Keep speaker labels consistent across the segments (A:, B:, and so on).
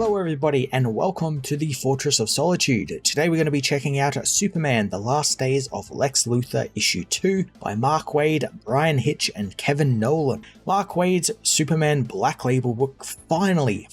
A: Hello everybody and welcome to the Fortress of Solitude. Today we're going to be checking out Superman, The Last Days of Lex Luthor Issue 2 by Mark Waid, Brian Hitch and Kevin Nolan. Mark Waid's Superman Black Label book finally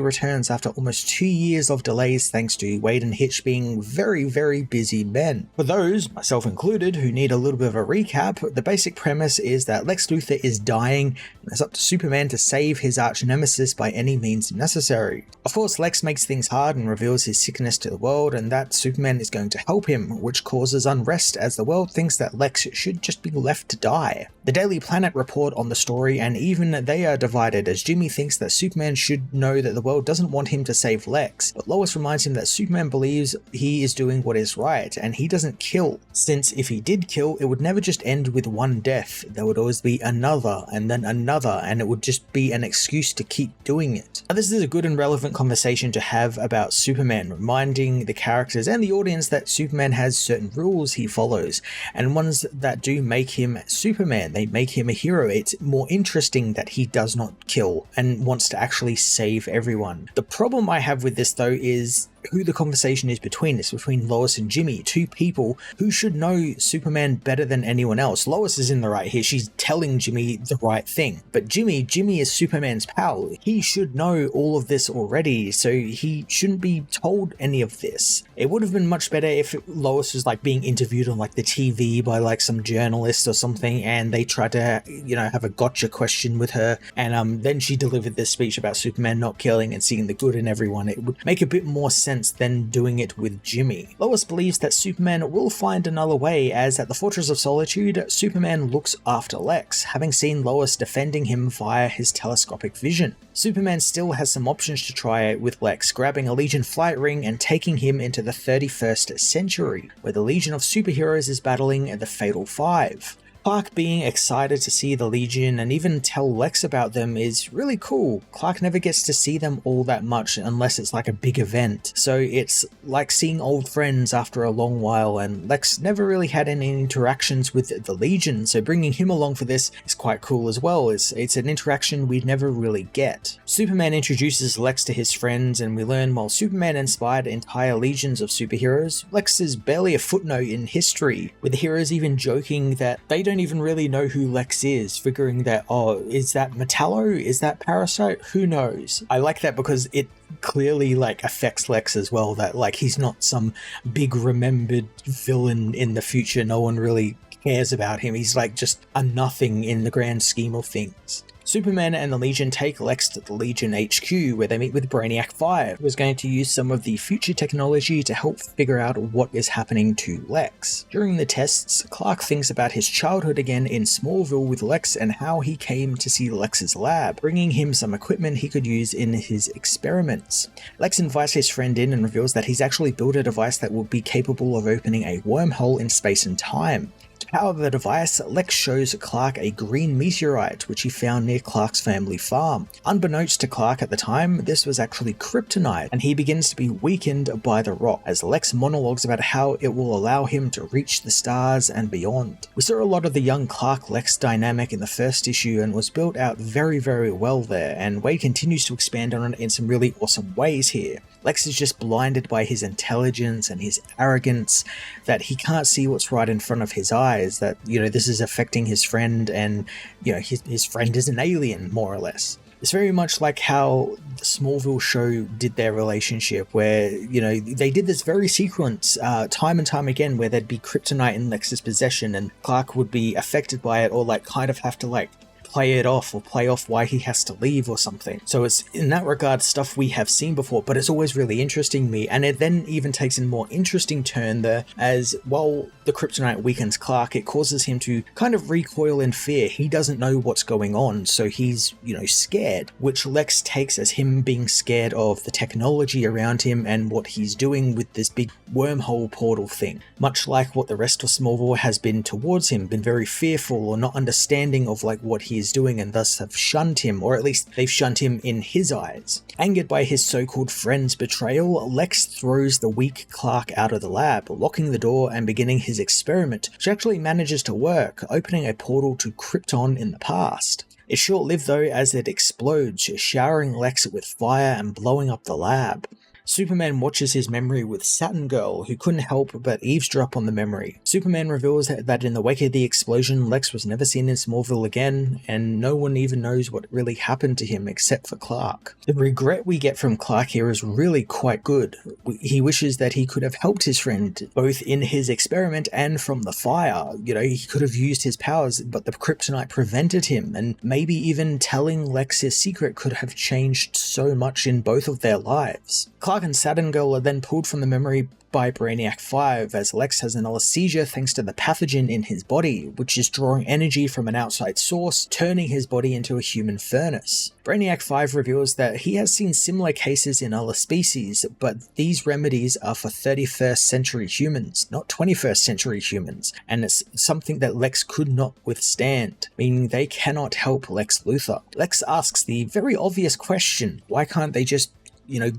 A: returns after almost 2 years of delays thanks to Waid and Hitch being very busy men. For those, myself included, who need a little bit of a recap, the basic premise is that Lex Luthor is dying and it's up to Superman to save his arch nemesis by any means necessary. Of course, Lex makes things hard and reveals his sickness to the world, and that Superman is going to help him, which causes unrest as the world thinks that Lex should just be left to die. The Daily Planet report on the story, and even they are divided, as Jimmy thinks that Superman should know that the world doesn't want him to save Lex, but Lois reminds him that Superman believes he is doing what is right, and he doesn't kill, since if he did kill, it would never just end with one death. There would always be another, and then another, and it would just be an excuse to keep doing it. Now, this is a good and relevant conversation to have about Superman, reminding the characters and the audience that Superman has certain rules he follows, and ones that do make him Superman. They make him a hero. It's more interesting that he does not kill and wants to actually save everyone. The problem I have with this though is who the conversation is between. It's between Lois and Jimmy, two people who should know Superman better than anyone else. Lois is in the right here. She's telling Jimmy the right thing. But Jimmy is Superman's pal. He should know all of this already, so he shouldn't be told any of this. It would have been much better if Lois was like being interviewed on like the TV by like some journalist or something, and they tried to, have a gotcha question with her, and then she delivered this speech about Superman not killing and seeing the good in everyone. It would make a bit more sense than doing it with Jimmy. Lois believes that Superman will find another way, as at the Fortress of Solitude, Superman looks after Lex, having seen Lois defending him via his telescopic vision. Superman still has some options to try with Lex, grabbing a Legion flight ring and taking him into the 31st century, where the Legion of Superheroes is battling the Fatal Five. Clark being excited to see the Legion and even tell Lex about them is really cool. Clark never gets to see them all that much unless it's like a big event, so it's like seeing old friends after a long while, and Lex never really had any interactions with the Legion, so bringing him along for this is quite cool as well. It's an interaction we'd never really get. Superman introduces Lex to his friends, and we learn while Superman inspired entire legions of superheroes, Lex is barely a footnote in history, with the heroes even joking that they don't even really know who Lex is, figuring that, oh, is that Metallo? Is that Parasite? Who knows? I like that because it clearly like affects Lex as well, that like he's not some big remembered villain in the future. No one really cares about him. He's like just a nothing in the grand scheme of things. Superman and the Legion take Lex to the Legion HQ, where they meet with Brainiac 5, who is going to use some of the future technology to help figure out what is happening to Lex. During the tests, Clark thinks about his childhood again in Smallville with Lex and how he came to see Lex's lab, bringing him some equipment he could use in his experiments. Lex invites his friend in and reveals that he's actually built a device that will be capable of opening a wormhole in space and time. To power the device, Lex shows Clark a green meteorite which he found near Clark's family farm. Unbeknownst to Clark at the time, this was actually kryptonite, and he begins to be weakened by the rock, as Lex monologues about how it will allow him to reach the stars and beyond. We saw a lot of the young Clark-Lex dynamic in the first issue and was built out very well there, and Waid continues to expand on it in some really awesome ways here. Lex is just blinded by his intelligence and his arrogance, that he can't see what's right in front of his eyes, that, this is affecting his friend, and, his friend is an alien, more or less. It's very much like how the Smallville show did their relationship, where, they did this very sequence time and time again, where there'd be kryptonite in Lex's possession, and Clark would be affected by it, or kind of have to play it off, or play off why he has to leave or something. So it's in that regard stuff we have seen before, but it's always really interesting me, and it then even takes a more interesting turn there, as while the kryptonite weakens Clark, it causes him to kind of recoil in fear. He doesn't know what's going on, so he's, scared, which Lex takes as him being scared of the technology around him and what he's doing with this big wormhole portal thing, much like what the rest of Smallville has been towards him, been very fearful or not understanding of like what he is doing, and thus have shunned him, or at least they've shunned him in his eyes. Angered by his so-called friend's betrayal, Lex throws the weak Clark out of the lab, locking the door and beginning his experiment, which actually manages to work, opening a portal to Krypton in the past. It's short-lived though, as it explodes, showering Lex with fire and blowing up the lab. Superman watches his memory with Saturn Girl, who couldn't help but eavesdrop on the memory. Superman reveals that in the wake of the explosion, Lex was never seen in Smallville again, and no one even knows what really happened to him except for Clark. The regret we get from Clark here is really quite good. He wishes that he could have helped his friend, both in his experiment and from the fire. You know, he could have used his powers, but the kryptonite prevented him, and maybe even telling Lex his secret could have changed so much in both of their lives. Clark and Saturn Girl are then pulled from the memory by Brainiac 5, as Lex has another seizure thanks to the pathogen in his body, which is drawing energy from an outside source, turning his body into a human furnace. Brainiac 5 reveals that he has seen similar cases in other species, but these remedies are for 31st century humans, not 21st century humans, and it's something that Lex could not withstand, meaning they cannot help Lex Luthor. Lex asks the very obvious question, why can't they just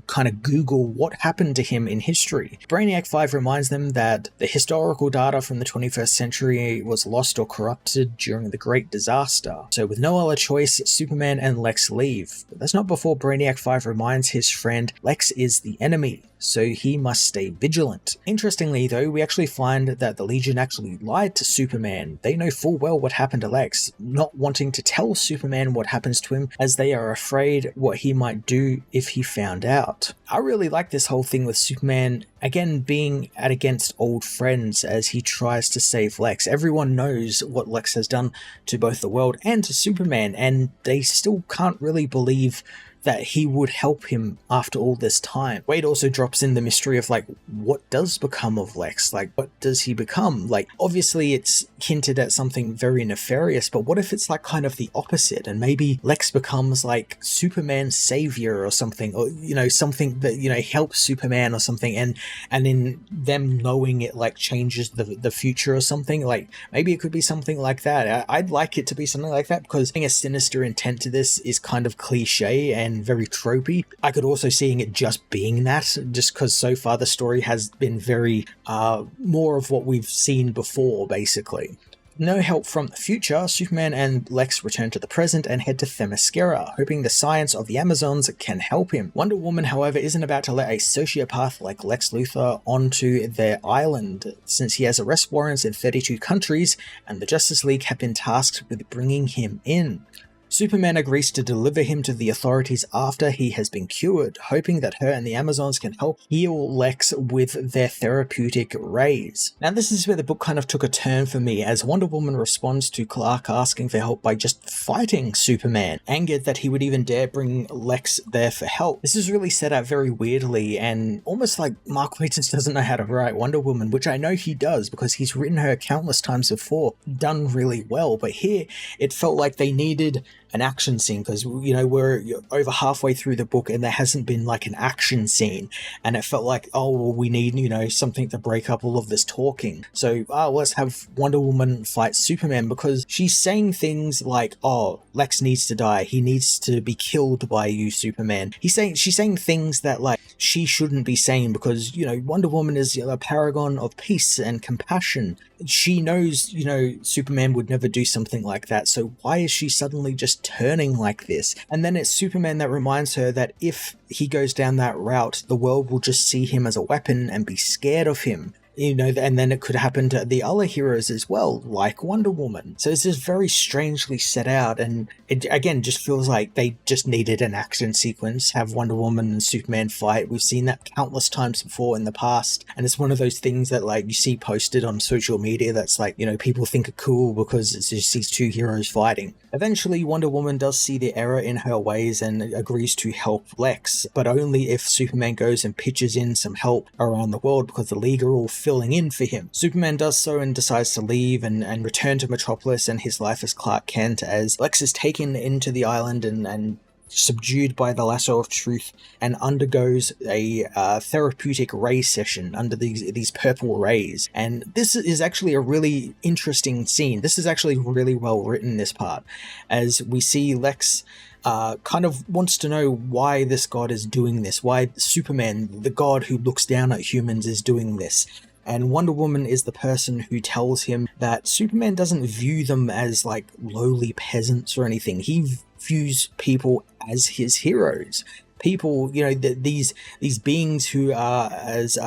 A: kind of Google what happened to him in history? Brainiac 5 reminds them that the historical data from the 21st century was lost or corrupted during the Great Disaster. So with no other choice, Superman and Lex leave. But that's not before Brainiac 5 reminds his friend Lex is the enemy, so he must stay vigilant. Interestingly though, we actually find that the Legion actually lied to Superman. They know full well what happened to Lex, not wanting to tell Superman what happens to him, as they are afraid what he might do if he found out. I really like this whole thing with Superman, again, being against old friends as he tries to save Lex. Everyone knows what Lex has done to both the world and to Superman, and they still can't really believe that he would help him after all this time. Wade also drops in the mystery of like, what does become of Lex? Like, what does he become? Like, obviously it's hinted at something very nefarious, but what if it's like kind of the opposite, and maybe Lex becomes like Superman's savior or something, or something that helps Superman or something, and in them knowing it like changes the future or something. Like, maybe it could be something like that. I'd like it to be something like that, because having a sinister intent to this is kind of cliche and very tropey. I could also seeing it just being that, just because so far the story has been very more of what we've seen before, basically. No help from the future, Superman and Lex return to the present and head to Themyscira, hoping the science of the Amazons can help him. Wonder Woman, however, isn't about to let a sociopath like Lex Luthor onto their island, since he has arrest warrants in 32 countries, and the Justice League have been tasked with bringing him in. Superman agrees to deliver him to the authorities after he has been cured, hoping that her and the Amazons can help heal Lex with their therapeutic rays. Now this is where the book kind of took a turn for me, as Wonder Woman responds to Clark asking for help by just fighting Superman, angered that he would even dare bring Lex there for help. This is really set out very weirdly, and almost like Mark Waid just doesn't know how to write Wonder Woman, which I know he does because he's written her countless times before, done really well, but here it felt like they needed an action scene, because we're over halfway through the book and there hasn't been like an action scene, and it felt like, oh well, we need something to break up all of this talking, so let's have Wonder Woman fight Superman, because she's saying things like, oh, Lex needs to die, he needs to be killed by you, Superman. She's saying things that like she shouldn't be saying, because Wonder Woman is a paragon of peace and compassion. She knows Superman would never do something like that, so why is she suddenly just turning like this? And then it's Superman that reminds her that if he goes down that route, the world will just see him as a weapon and be scared of him. And then it could happen to the other heroes as well, like Wonder Woman. So it's just very strangely set out, and it again just feels like they just needed an action sequence, have Wonder Woman and Superman fight. We've seen that countless times before in the past, and it's one of those things that like you see posted on social media that's like, people think are cool because it's just these two heroes fighting. Eventually, Wonder Woman does see the error in her ways and agrees to help Lex, but only if Superman goes and pitches in some help around the world, because the League are all filling in for him. Superman does so and decides to leave and return to Metropolis and his life as Clark Kent, as Lex is taken into the island and subdued by the lasso of truth and undergoes a therapeutic ray session under these purple rays. And this is actually a really interesting scene. This is actually really well written, this part, as we see Lex kind of wants to know why this god is doing this, why Superman, the god who looks down at humans, is doing this. And Wonder Woman is the person who tells him that Superman doesn't view them as like lowly peasants or anything. He views people as his heroes. People, these beings who are as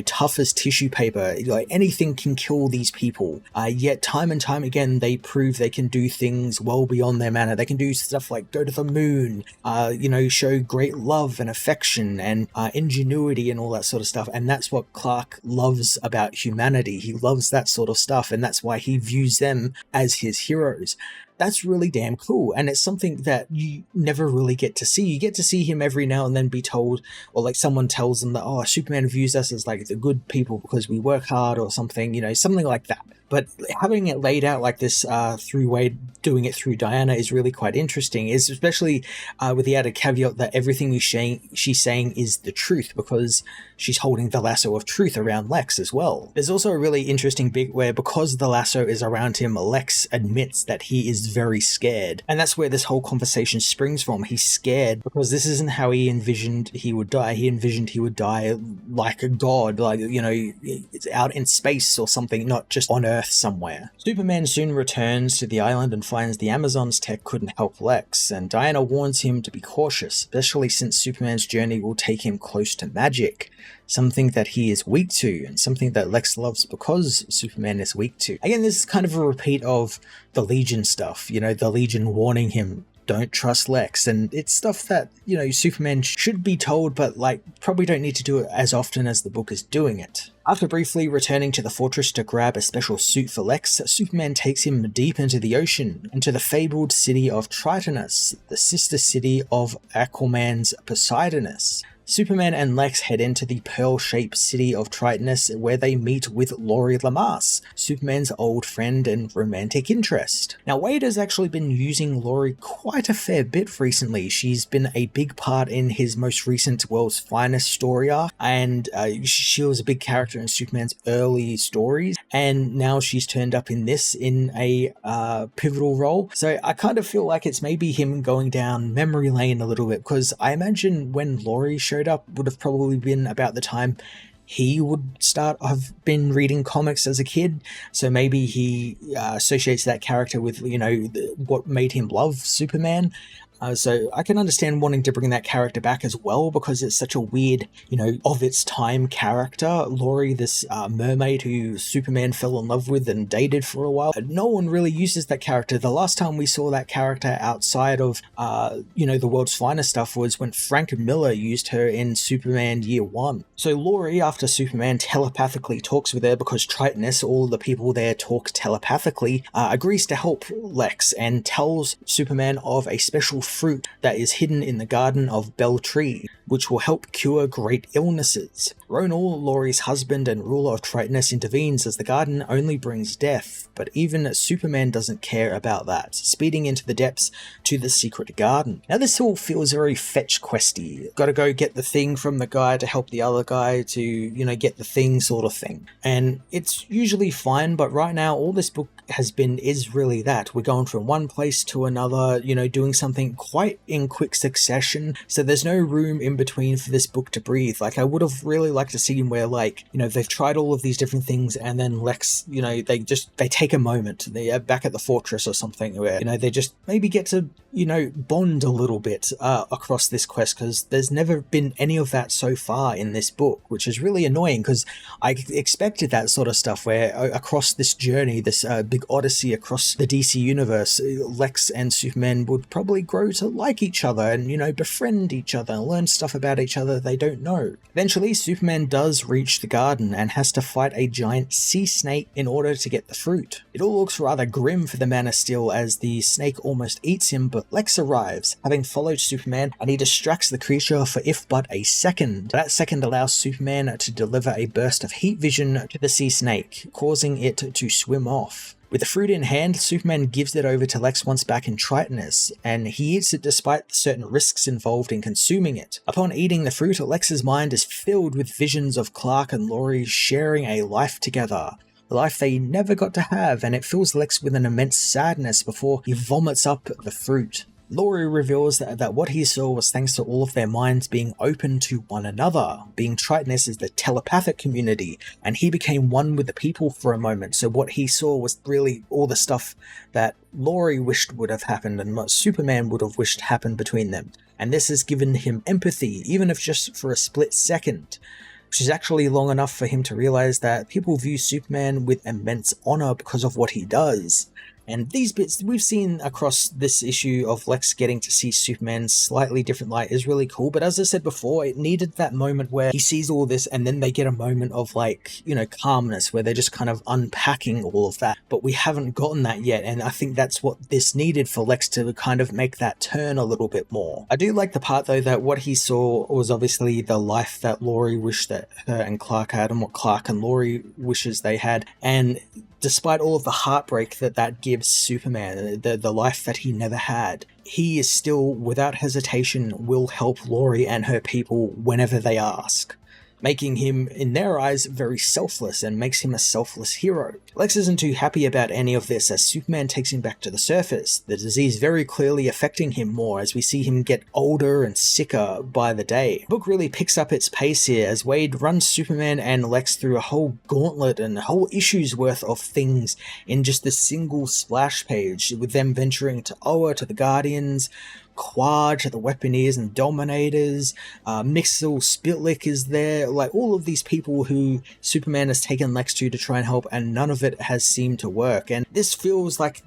A: tough as tissue paper. Like anything can kill these people. Yet time and time again, they prove they can do things well beyond their manner. They can do stuff like go to the moon. Show great love and affection and ingenuity and all that sort of stuff. And that's what Clark loves about humanity. He loves that sort of stuff, and that's why he views them as his heroes. That's really damn cool, and it's something that you never really get to see. You get to see him every now and then be told, or like someone tells them that, oh, Superman views us as like the good people because we work hard or something, something like that. But having it laid out like this through Wade, doing it through Diana, is really quite interesting, is especially with the added caveat that everything she's saying is the truth, because she's holding the lasso of truth around Lex as well. There's also a really interesting bit where, because the lasso is around him, Lex admits that he is very scared. And that's where this whole conversation springs from. He's scared because this isn't how he envisioned he would die. He envisioned he would die like a god, like, it's out in space or something, not just on Earth somewhere. Superman soon returns to the island and finds the Amazon's tech couldn't help Lex, and Diana warns him to be cautious, especially since Superman's journey will take him close to magic, something that he is weak to, and something that Lex loves because Superman is weak to. Again, this is kind of a repeat of the Legion stuff, the Legion warning him, don't trust Lex, and it's stuff that, Superman should be told, but probably don't need to do it as often as the book is doing it. After briefly returning to the fortress to grab a special suit for Lex, Superman takes him deep into the ocean, into the fabled city of Tritonus, the sister city of Aquaman's Poseidonus. Superman and Lex head into the pearl-shaped city of Tritonus, where they meet with Lori Lamasse, Superman's old friend and romantic interest. Now, Wade has actually been using Lori quite a fair bit recently. She's been a big part in his most recent World's Finest story arc, and she was a big character in Superman's early stories, and now she's turned up in this in a pivotal role. So I kind of feel like it's maybe him going down memory lane a little bit, because I imagine when Lori showed up would have probably been about the time he would have been reading comics as a kid, so maybe he associates that character with what made him love Superman. So I can understand wanting to bring that character back as well, because it's such a weird, of its time character. Lori, this mermaid who Superman fell in love with and dated for a while. No one really uses that character. The last time we saw that character outside of, the World's Finest stuff was when Frank Miller used her in Superman Year 1. So Lori, after Superman telepathically talks with her, because Tritonus, all the people there talk telepathically, agrees to help Lex and tells Superman of a special fruit that is hidden in the garden of Beltree, which will help cure great illnesses. Ronal, Lori's husband and ruler of Tritonus, intervenes as the garden only brings death, but even Superman doesn't care about that, speeding into the depths to the secret garden. Now this all feels very fetch questy. Gotta go get the thing from the guy to help the other guy to, get the thing sort of thing. And it's usually fine, but right now all this book is really that. We're going from one place to another, doing something quite in quick succession, so there's no room in between for this book to breathe. I would have really liked to see where, they've tried all of these different things, and then Lex, they take a moment, they're back at the fortress or something, where, they just maybe get to, bond a little bit across this quest, because there's never been any of that so far in this book, which is really annoying, because I expected that sort of stuff where across this journey, this big odyssey across the DC universe, Lex and Superman would probably grow to like each other and, befriend each other and learn stuff about each other they don't know. Eventually, Superman does reach the garden and has to fight a giant sea snake in order to get the fruit. It all looks rather grim for the Man of Steel as the snake almost eats him, but Lex arrives, having followed Superman, and he distracts the creature for if but a second. That second allows Superman to deliver a burst of heat vision to the sea snake, causing it to swim off. With the fruit in hand, Superman gives it over to Lex once back in Tritonus, and he eats it despite certain risks involved in consuming it. Upon eating the fruit, Lex's mind is filled with visions of Clark and Laurie sharing a life together. A life they never got to have, and it fills Lex with an immense sadness before he vomits up the fruit. Laurie reveals that what he saw was thanks to all of their minds being open to one another, being Tritonus is the telepathic community, and he became one with the people for a moment, so what he saw was really all the stuff that Laurie wished would have happened and what Superman would have wished happened between them. And this has given him empathy, even if just for a split second, which is actually long enough for him to realize that people view Superman with immense honor because of what he does. And these bits we've seen across this issue of Lex getting to see Superman's slightly different light is really cool. But as I said before, it needed that moment where he sees all this and then they get a moment of calmness where they're just kind of unpacking all of that. But we haven't gotten that yet. And I think that's what this needed for Lex to kind of make that turn a little bit more. I do like the part though that what he saw was obviously the life that Laurie wished that her and Clark had and what Clark and Laurie wishes they had. And despite all of the heartbreak that gives Superman, the life that he never had, he is still, without hesitation, will help Laurie and her people whenever they ask, making him, in their eyes, very selfless and makes him a selfless hero. Lex isn't too happy about any of this as Superman takes him back to the surface, the disease very clearly affecting him more as we see him get older and sicker by the day. The book really picks up its pace here as Wade runs Superman and Lex through a whole gauntlet and a whole issue's worth of things in just a single splash page, with them venturing to Oa, to the Guardians, Quad, to the Weaponeers and Dominators, Mixel, Spitlick is there, like all of these people who Superman has taken Lex to try and help, and none of it has seemed to work. And this feels like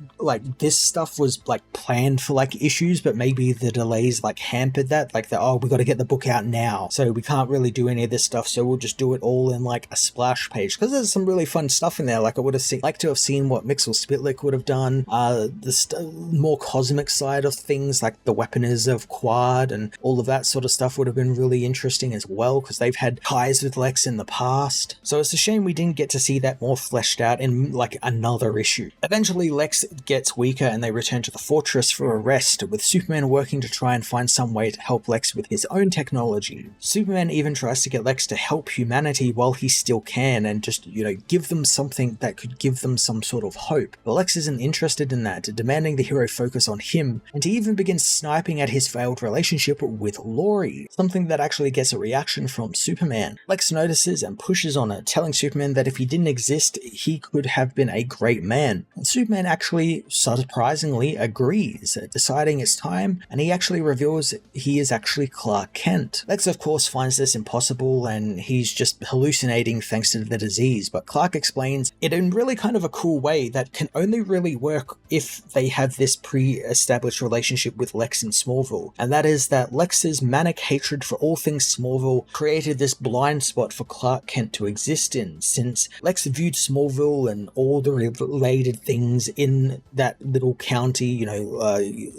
A: this stuff was planned for issues, but maybe the delays hampered that, we got to get the book out now, so we can't really do any of this stuff, so we'll just do it all in a splash page, because there's some really fun stuff in there. I would have liked to have seen what Mixel Spitlick would have done, the more cosmic side of things, like the Weaponers of Quad and all of that sort of stuff would have been really interesting as well, because they've had ties with Lex in the past. So it's a shame we didn't get to see that more fleshed out in another issue. Eventually Lex gets weaker and they return to the fortress for a rest, with Superman working to try and find some way to help Lex with his own technology. Superman even tries to get Lex to help humanity while he still can and just, give them something that could give them some sort of hope. But Lex isn't interested in that, demanding the hero focus on him, and he even begins sniping at his failed relationship with Laurie, something that actually gets a reaction from Superman. Lex notices and pushes on it, telling Superman that if he didn't exist, he could have been a great man. And Superman actually, surprisingly, agrees, deciding it's time, and he actually reveals he is actually Clark Kent. Lex, of course, finds this impossible, and he's just hallucinating thanks to the disease, but Clark explains it in really kind of a cool way that can only really work if they have this pre-established relationship with Lex in Smallville, and that is that Lex's manic hatred for all things Smallville created this blind spot for Clark Kent to exist in, since Lex viewed Smallville and all the related things in that little county,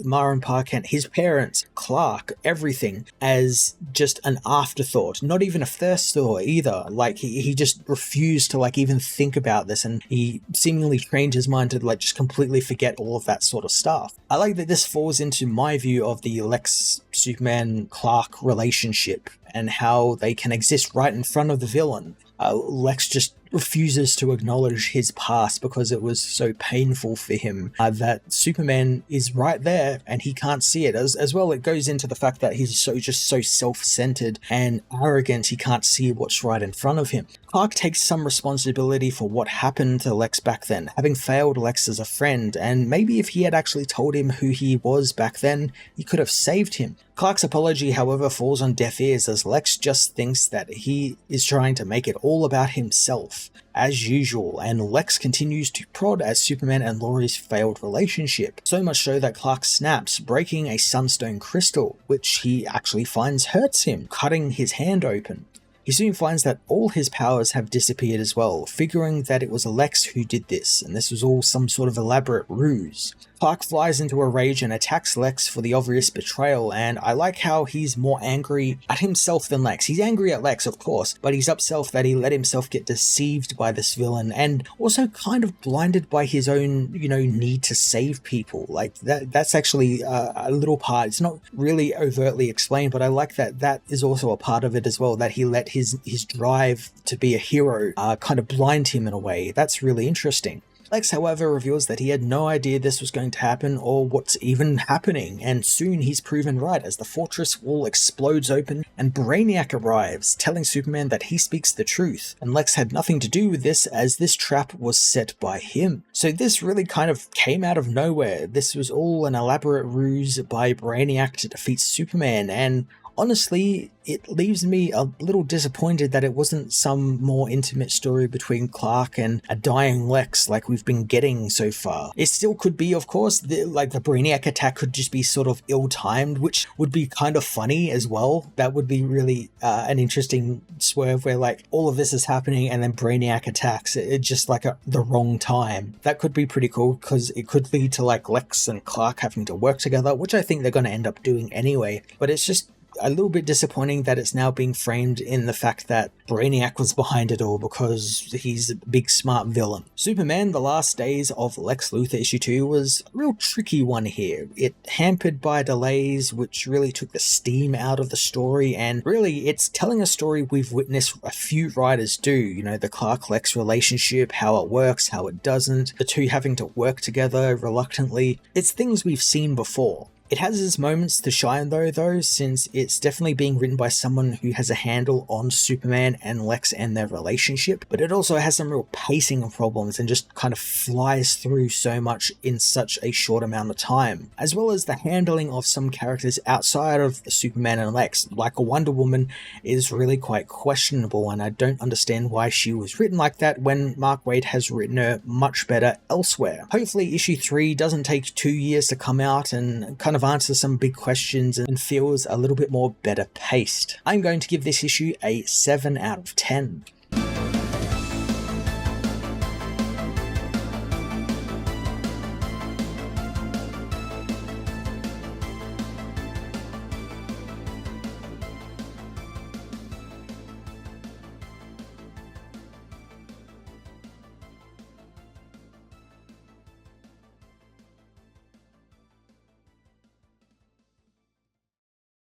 A: Ma and Pa Kent, his parents, Clark, everything, as just an afterthought, not even a first thought either. He just refused to even think about this, and he seemingly trained his mind to just completely forget all of that sort of stuff. I like that this falls into my view of the Lex Superman Clark relationship and how they can exist right in front of the villain. Lex just refuses to acknowledge his past because it was so painful for him that Superman is right there and he can't see it. As well, it goes into the fact that he's so self-centered and arrogant he can't see what's right in front of him. Clark takes some responsibility for what happened to Lex back then, having failed Lex as a friend, and maybe if he had actually told him who he was back then, he could have saved him. Clark's apology, however, falls on deaf ears as Lex just thinks that he is trying to make it all about himself, as usual, and Lex continues to prod at Superman and Laurie's failed relationship, so much so that Clark snaps, breaking a sunstone crystal, which he actually finds hurts him, cutting his hand open. He soon finds that all his powers have disappeared as well, figuring that it was Lex who did this, and this was all some sort of elaborate ruse. Clark flies into a rage and attacks Lex for the obvious betrayal, and I like how he's more angry at himself than Lex. He's angry at Lex, of course, but he's upset that he let himself get deceived by this villain, and also kind of blinded by his own, need to save people. Like, that's actually a little part. It's not really overtly explained, but I like that is also a part of it as well, that he let his drive to be a hero kind of blind him in a way. That's really interesting. Lex, however, reveals that he had no idea this was going to happen or what's even happening, and soon he's proven right as the fortress wall explodes open and Brainiac arrives, telling Superman that he speaks the truth, and Lex had nothing to do with this as this trap was set by him. So this really kind of came out of nowhere. This was all an elaborate ruse by Brainiac to defeat Superman, and honestly, it leaves me a little disappointed that it wasn't some more intimate story between Clark and a dying Lex like we've been getting so far. It still could be, of course, the Brainiac attack could just be sort of ill-timed, which would be kind of funny as well. That would be really an interesting swerve where all of this is happening and then Brainiac attacks it just the wrong time. That could be pretty cool because it could lead to Lex and Clark having to work together, which I think they're going to end up doing anyway. But it's just a little bit disappointing that it's now being framed in the fact that Brainiac was behind it all because he's a big smart villain. Superman, The Last Days of Lex Luthor issue 2 was a real tricky one here. It hampered by delays which really took the steam out of the story, and really it's telling a story we've witnessed a few writers do, the Clark-Lex relationship, how it works, how it doesn't, the two having to work together reluctantly. It's things we've seen before. It has its moments to shine though, since it's definitely being written by someone who has a handle on Superman and Lex and their relationship, but it also has some real pacing problems and just kind of flies through so much in such a short amount of time, as well as the handling of some characters outside of Superman and Lex, like a Wonder Woman, is really quite questionable, and I don't understand why she was written like that when Mark Waid has written her much better elsewhere. Hopefully issue 3 doesn't take 2 years to come out and kind of answer some big questions and feels a little bit more better paced. I'm going to give this issue a 7 out of 10.